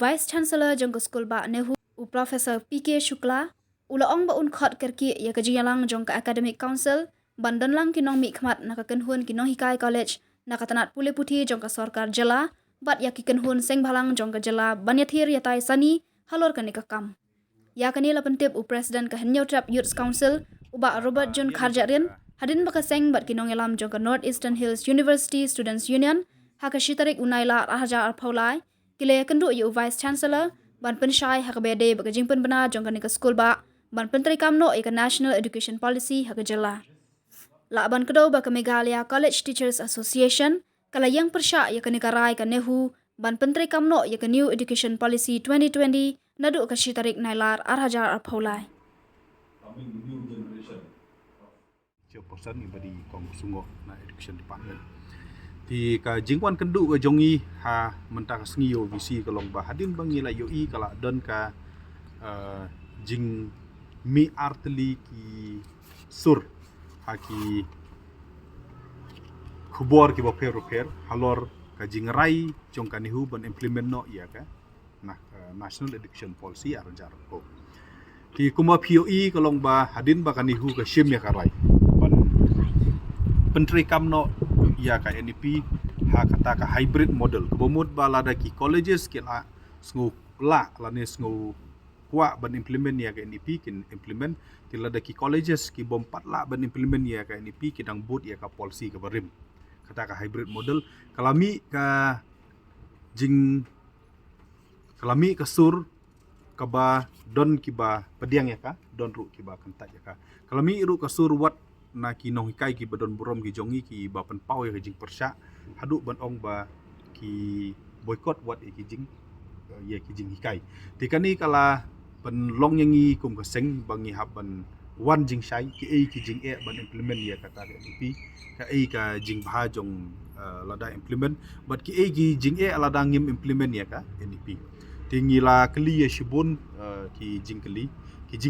Vice Chancellor jong school ba Nehu u Professor PK Shukla ulaong ba un khot kerki ya kajiyalang jong ka Academic Council bandan lang kinong mi khmat nakakenhun kinong hikai college nakatanat pule puthi jong ka sarkar jela bat ya kikenhun seng bhalang jong ka jela banyathir ya tai sani halor kanika kam ya kanila pentip u President ka Henyau Trap Youth Council uba Robert John Kharjarin hadin baka seng bat kinong elam jong ka North Eastern Hills University Students Union hakashitarik unaila raja arpaulai kile kendu yu Vice Chancellor ban pensyai hakabede baka jingpen bena jong kanika school ba ban pentri kamno ika National Education Policy hakajela la ban kedo baka Meghalaya College Teachers Association kala yang persya ya kanika rai ka Nehu ban pentri kamno ya ka New Education Policy 2020 nadu ka shitarik nailar arhajar arpaulai chairperson ibadi kong sungo na education department thì ka jingwan kendu ka jongi ha menta ka sngi yo visi ka long ba hadin bangi la yo i kala don ka jing mi artli ki sur ha ki khubor ki ba per halor ka jing rai jong ka nihu ban implement no ya ka nah National Education Policy arjar ko thì kuma POE ka long ba hadin ba ka nihu ka shim ya ka rai ban pentri kamno ya ka NEP ha kata ka hybrid model kebomut bala da ki colleges ki la sngu la ne sngu kwa ban implement ya ka NEP kin implement tila da ki colleges ki bom pat la ban implement ya ka NEP ki dang boot ya ka policy ka barim kata ka hybrid model kalami ka jing kalami ka sur ka ba don ki ba pediang ya ka don ru ki ba kantat ya ka kalami ru ka sur wat na ki nong hikai ki badon burom ki jongi ki ba pen pau ya jing persya hadu ban ong ba ki boycott wat ki jing ya ki jing hikai tikani kala pen long yangi kum ka seng bangi haban wan jing shai ki jing ban implement ya kata NDP ka ka jing bha jong lada implement but ki jing lada ngim implement ya ka NDP tingila kli ya shibun ki jing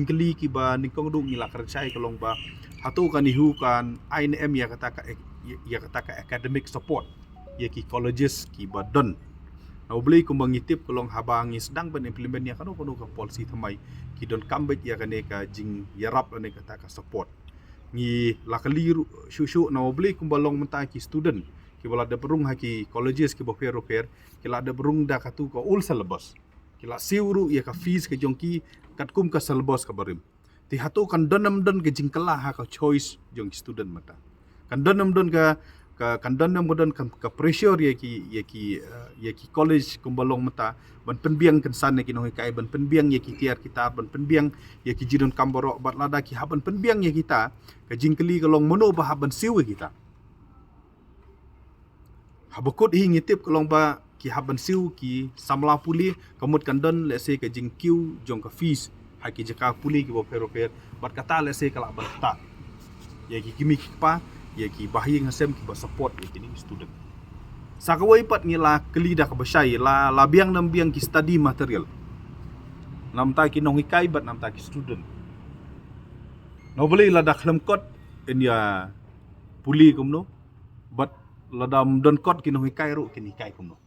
kli ki ba ningkong du ngila kerjai kalong ba hatu kan ihu kan INM ya kata ka academic support ya ki colleges ki badan na beli kumbang itip kolong habangi sedang ben implement ya kanu ka policy thamai ki don kambet ya kane ka jing yarap ane kata ka support ngi lakali shushu na beli kumbalong menta ki student ki bala da berung haki colleges ki bofer ki la da berung da katu ka ul syllabus ki la siuru ya ka fees ka jongki katkum ka syllabus ka barim ti hatu kan donam don ke jingkala ha ka choice jong student mata kan donam don ka kan donam don ka pressure ya ki college kumbalong mata ban penbiang kan san ki no kai ban penbiang ya ki tiar kita ban penbiang ya ki jidon kamboro bat lada ki haban penbiang ya kita ka jingkali kalong mono ba haban siwe kita habakut hi ngitip kalong ba ki haban siu ki samla puli kamut kan don let's say ka jingkiu jong ka fees haki jaka puli ki bofer bat kata le se kala bata ya ki kimi pa ya ki bahi ngasem ki ba support ya kini student sakawai pat ngila kelida ka basai la biang nam biang ki study material nam ta ki nong ikai bat nam ta ki student no beli la dak lam kot in ya puli kumno bat la dam don kot ki nong ikai ru kini kai kumno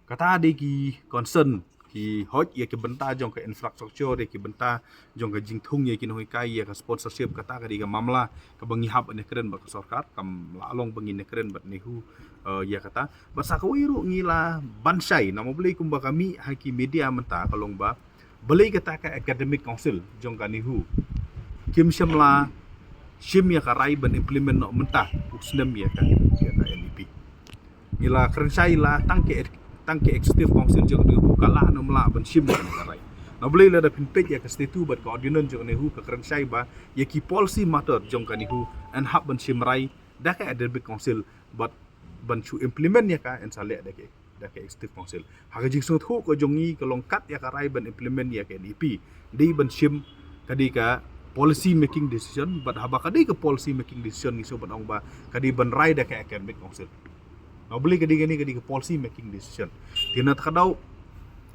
kata de ki concern ki hot ya ki benta jong ka infrastructure ya ki benta jong ka jingthung ya ki noi kai ya ka sponsorship kata ka diga mamla ka bangi hab ne keren ba ka sarkar kam la along bangi ne keren bat nehu ya kata basa ka wiru ngila bansai na mo beli kumba kami haki media menta kalong ba beli kata ka academic council jong ka nehu kim shamla shim ya ka rai ban implement no menta usnem ya ka NDP ngila kerensai la tangke executive council jong ne hu kala no mla ban shim ne karai na boleh la da pinpek ya ka statu bat ka ordinance jong ne hu ka kerensai ba ya ki policy matter jong ka ni hu and hab ban shim rai da ka academic council but ban chu implement ya ka en sale da ka executive council ha ka jing so thu ko jongi ka long kat ya ka rai ban implement ya ka NDP di ban shim kadi ka policy making decision but haba kadi ka policy making decision ni so ban ong ba kadi ban rai da ka academic council na beli kadi ka policy making decision tina takadaw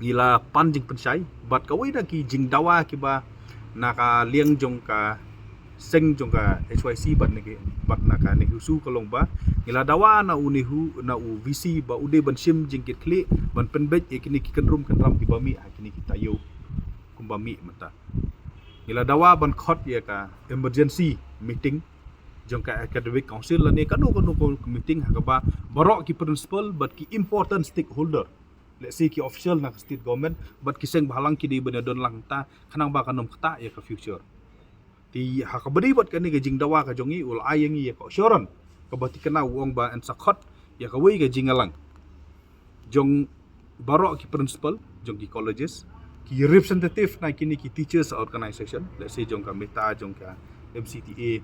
ngila panjing pensai bat kawai da ki jing dawa ki ba naka liang jong ka seng jongka HYC bat naka nihu su kalong ba ngila dawa na unihu na u visi ba ude ban sim jingkit kli ban penbet kini ki kenrum kenram ki bami kini kita yo kumbami mata ngila dawa ban khot ya ka emergency meeting jongka academic council la ne kanu meeting ha ba barok ki principal but ki important stakeholder let's say ki official na state government but ki seng bahalang ki di benadon lang ta kanang ba kanom kata ya ka future ti hakabadi bat kani ga jingdawa ka jongi ul ayangi ya ko syoron ka bati kana wong ba an sakhot ya ka wei ga jingalang jong barok ki principal jong ki colleges ki representative na kini ki teachers organization let's say jong ka meta jong ka MCTA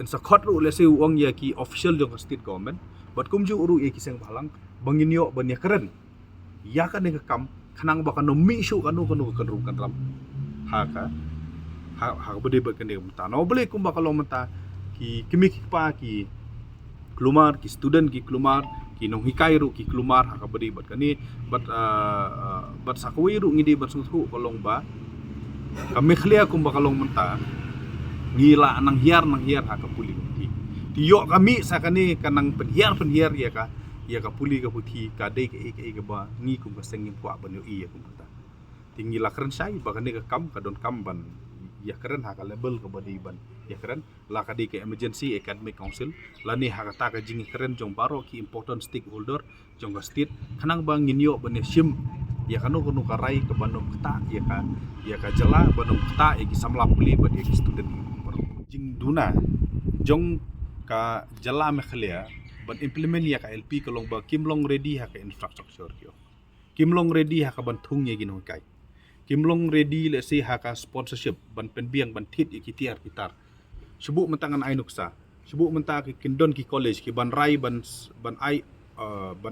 an sakhot ru let's say wong ya ki official jong ka state government bat kumju uru ya ki seng balang banginyo ban ya keren ya kan ga kam kanang ba kanu mi shu kanu kan ram ha bede ba kene mata no boleh kumba kalau mata ki kimi pa ki klumar ki student ki klumar ki nong hikai ru ki klumar ha bede ba kani bat sakwi ru ngidi bat susu kolong ba kami khlia kumba kalau mata ngila nang hiar ha ka puli ti yo kami sakani kanang penhiar ya ka puli ka puthi ka de ke ba ngi kum ka sengim kwa ban yo iya kum ta tinggi la keren sai ba kani ka kam ka don kam ban ya keren haka label ke badi ban ya keren la kadi ke emergency academic council la ni haka ta ka jing keren jong baro ki important stakeholder jong ka state kanang bang nginyo bane sim ya kanu ka rai ke bandom kata ya ka jela bandom kata ya ki samla puli bad ya ki student jing duna jong ka jela me khlia ban implement ya ka LP kolong ba kimlong ready haka infrastructure kyo kimlong ready haka ban thung ye gin kai kimlong ready let's say haka sponsorship ban penbiang ban thit ikitiar kitar subu mentangan ainuksa subu menta ki kindon ki college ki ban rai ban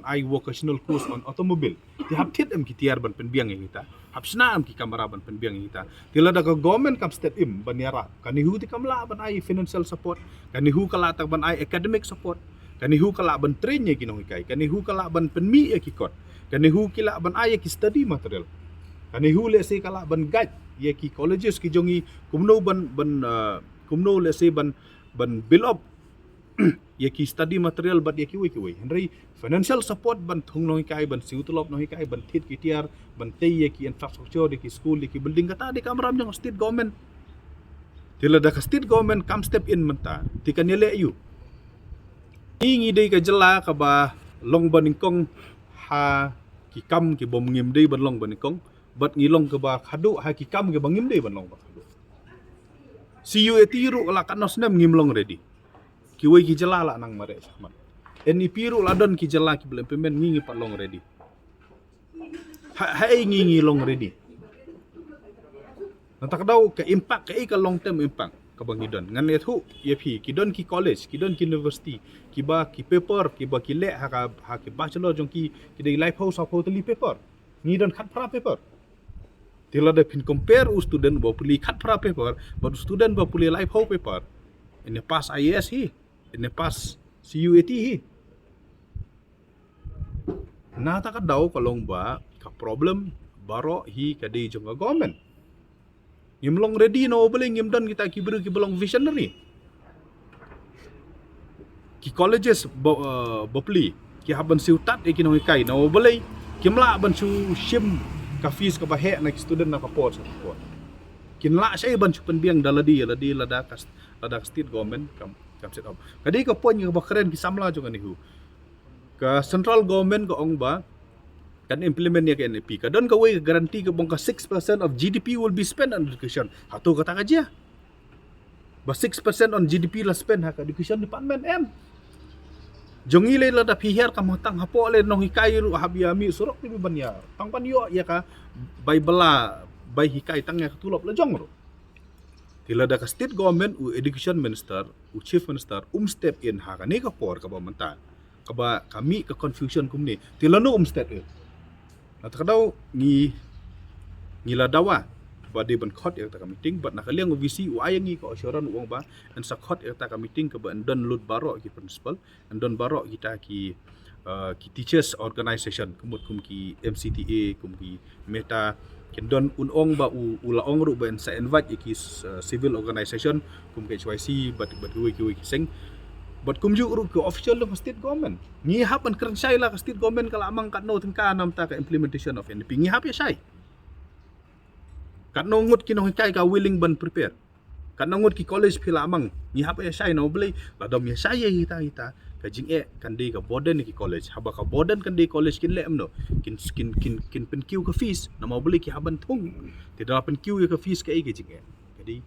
ai vocational course on automobile ti hap thit em kitiar ban penbiang kita hap sna am ki kamera ban penbiang kita tila da government kam step im ban yara kanihu ti kamla ban ai financial support kanihu kala ta ban ai academic support kanihu kala ban train ye kinong ikai kanihu kala ban penmi ye ki kot kanihu kila ban ai ki study material kani hule se kala ban guide ye ki colleges ki jongi kumno kumno le se ban build up ye ki study material bat ye ki we henry financial support ban thung no kai ban siutulop no kai ban thit ki tiar ban te ye ki infrastructure de ki school de ki building kata de kamram jong state government tila da state government kam step in menta ti kanele yu ingi de ka jela ka ba long baningkong ha ki kam ki bom ngim de ban long baningkong bat ngilong ke ba khadu ha ki kam ke bangim de ban long ba khadu CU etiru la kanos nem ngimlong ready ki wei ki jela la nang mare sahmat NEP ru ladon ki jela ki belum pemen ngingi pat long ready hai ngingi long ready nantak dau ke impact ke long term impact ka bangidon ngan le thu ye phi ki don ki college ki don ki university ki ba ki paper ki ba ki le ha ki bachelor jong ki de life house of totally paper ni don khat pra paper tila da pin compare u student ba puli khat pra paper but student ba puli life how paper ini pass IAS hi ini pass CUAT hi na ta ka daw kalong ba ka problem baro hi ka di jong government ngimlong ready no boleh ngimdan kita ki beru ki belong visionary ki colleges bopli ki haban siutat e ki no kai no boleh kimla ban su shim ka fees ka bahe na student na kapot sa kapot kinla siya ban su penbiang daladi lada state government kam set up kadi ka pon nga bakren ki samla jo kanihu ka central government ka ong ba kan implement niya ka NEP ka don ka way guarantee ka bang ka 6% of GDP will be spent on education hato ka ta dia ba 6% on GDP la spend ha ka education department jongile la da pihar ka matang hapo le nong hikai ru habiami surok ti banya tang panyo ya ka bay bala bay hikai tang ya tulop la jong ru tila da ka state government u education minister u chief minister step in ha ka ni ka por ka ba manta ka ba kami ka confusion kumni tila no step in na ta daw ni la dawa ba de ban khot ya ta meeting bat na kaliang visi u ayangi ko assuran uang ba an sa khot ya ta meeting ka ba don lut baro ki principal an don baro kita ki teachers organization kumut kum ki MCTA kum ki meta kin don unong ba ulaong ru ben sa invite iki civil organization kum ke HYC but wi sing but kum ju ru ke official of state government ni hapan kern sai la ka state government kala amang kat no tengka nam ta ka implementation of NDP ni hap ya sai kat no ngut kinong kai ka willing ban prepare kat no ngut ki college phila amang ni hap ya sai no blai la dom ya sai kita ka jing kan de ka boden ki college haba ka boden kan de college kin le amno kin pen kiu ka fees na mau beli ki haban thung tidak pen kiu ka fees ka ke jing jadi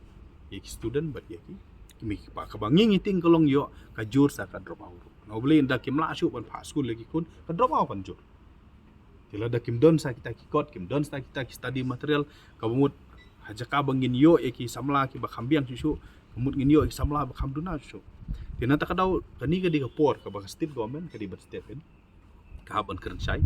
ye ki student but ye ki mi pa ka bangi ngiting kolong yo ka jur sa ka drop out na beli nda kim la shu ban pa school lagi kun ka drop out kan jur tila da kim don sa kita ki kot kim don sa kita ki study material ka bumut haja ka bangin yo e ki samla ki ba khambiang shu bumut ngin yo ki samla ba khamduna shu tina ta kadau kani ka di ka por ka ba state government ka di ba state kan ka haban kern sai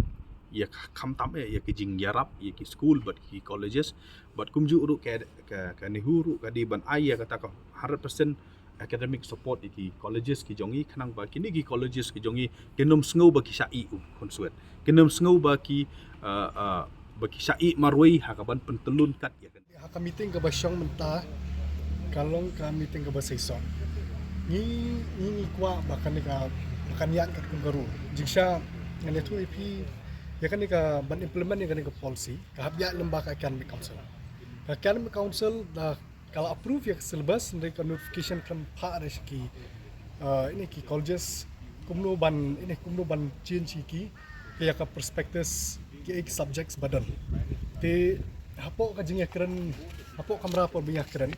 ya kham tam ya ki jing yarap ya ki school but ki colleges but kumju ru ka ni huru ka di ban ai ya kata ka 100% academic support ki colleges ki jongi khanang ba kini ki colleges ki jongi kenom sngo ba ki sai konsuet kenom sngo ba ki sai marwai ha ka ban pentelun kat ya kan ha meeting ka ba syong menta kalong ka meeting ka ba saison ni kwa bakan ka yan kat kungaru jingsha ngane tu ipi ya kan ka ban implement ni kan ka policy ka habya lembaga academic council da kalau approve ya syllabus mereka notification kan pa ada ki ini ki colleges kumno ban change ki ya ka prospectus ki ek subjects badan te hapo ka jing ekran hapo kamera por biya ekran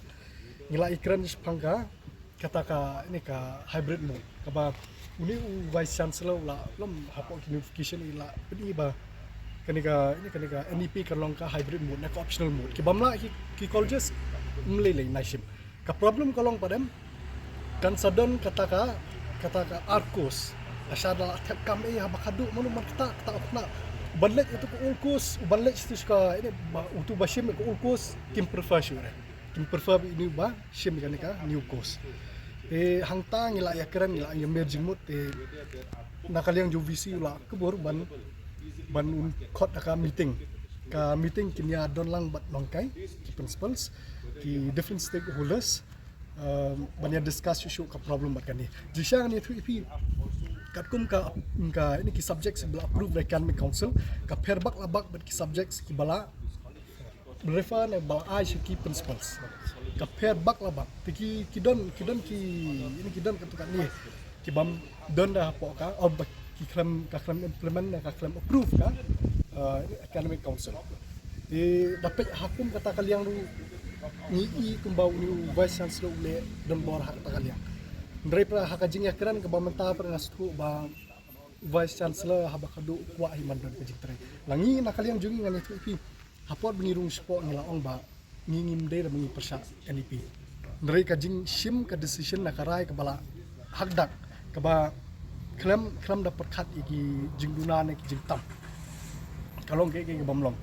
ngila ekran sepangka kata ka ini ka hybrid mode kaba uni vice chancellor la lom hapo notification ila pedi ba kanika NEP kalong ka hybrid mode na ka optional mode ki bamla ki colleges mlele naishim ka problem kalong padam kan sadon kata ka arkos asada tap kam habakadu manu man kata opna banlet itu ko ulkos banlet itu ka ini utu bashim ko ulkos kim professional kim prefer ini ba shim kanika new course hangta ngila ya keren ngila yang emerging mode nakaliang jo visi ula kebor ban kot ka meeting kinya don lang bat nongkai ki principals ki different stakeholders banyak discuss isu ka problem bat kan ni jisha ni tu ipi katkum ka ini ki subjects bla approve academic council ka perbak labak bat ki subjects ki bala refer ne bala ai ki principals ka perbak labak ki don ki don katukan ni ki bam don dah po ka ki klam implement ka klam approve ka academic council dapat hakum kata kalian ni kumbau ni vice chancellor ule don bor hak kata kalian dari pra hak jing yakran ke bamenta pra nastu ba vice chancellor habakadu kwa himan don kejik tre langi nakalian jungi ngani tu ipi hapot bengirung sport ngelaong ba ngingim de da mengi persa NEP dari kajing shim ka decision nakarai ke bala hakdak ke ba klam dapat kat iki jingduna ne jing tam kalong ke bamlong